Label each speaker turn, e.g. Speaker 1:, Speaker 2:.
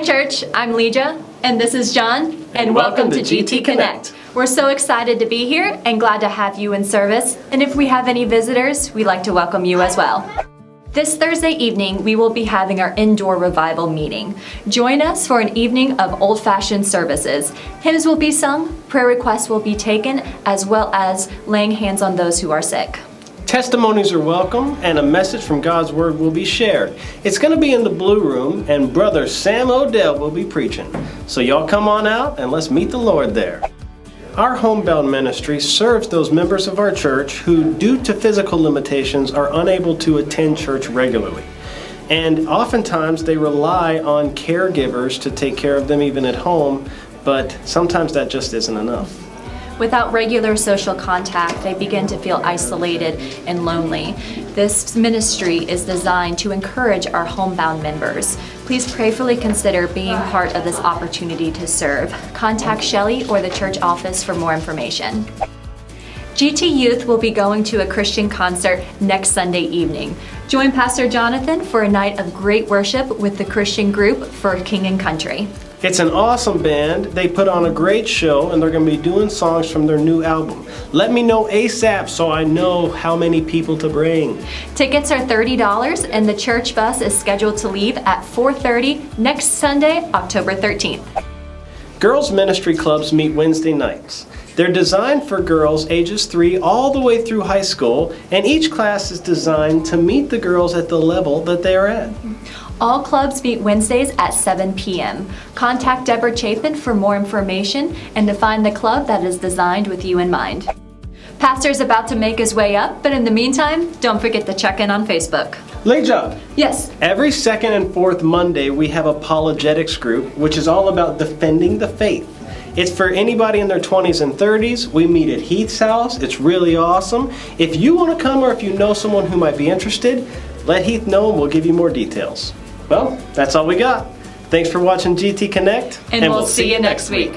Speaker 1: Church, I'm Legia, and this is John, and welcome to GT Connect. We're so excited to be here and glad to have you in service, and if we have any visitors, we'd like to welcome you as well. This Thursday evening, we will be having our indoor revival meeting. Join us for an evening of old-fashioned services. Hymns will be sung, prayer requests will be taken, as well as laying hands on those who are sick.
Speaker 2: Testimonies are welcome, and a message from God's Word will be shared. It's going to be in the Blue Room, and Brother Sam Odell will be preaching. So y'all come on out, and let's meet the Lord there. Our Homebound Ministry serves those members of our church who, due to physical limitations, are unable to attend church regularly. And oftentimes they rely on caregivers to take care of them even at home, but sometimes that just isn't enough.
Speaker 1: Without regular social contact, they begin to feel isolated and lonely. This ministry is designed to encourage our homebound members. Please prayerfully consider being part of this opportunity to serve. Contact Shelley or the church office for more information. GT Youth will be going to a Christian concert next Sunday evening. Join Pastor Jonathan for a night of great worship with the Christian group for King and Country.
Speaker 2: It's an awesome band. They put on a great show, and they're going to be doing songs from their new album. Let me know ASAP so I know how many people to bring.
Speaker 1: Tickets are $30, and the church bus is scheduled to leave at 4:30 next Sunday, October 13th.
Speaker 2: Girls Ministry Clubs meet Wednesday nights. They're designed for girls ages 3 all the way through high school, and each class is designed to meet the girls at the level that they are at.
Speaker 1: All clubs meet Wednesdays at 7 p.m. Contact Deborah Chapin for more information and to find the club that is designed with you in mind. Pastor's about to make his way up, but in the meantime, don't forget to check in on Facebook.
Speaker 2: Leja.
Speaker 1: Yes.
Speaker 2: Every second and fourth Monday, we have apologetics group, which is all about defending the faith. It's for anybody in their 20s and 30s. We meet at Heath's house. It's really awesome. If you want to come or if you know someone who might be interested, let Heath know and we'll give you more details. Well, that's all we got. Thanks for watching GT Connect.
Speaker 1: And we'll see you next week.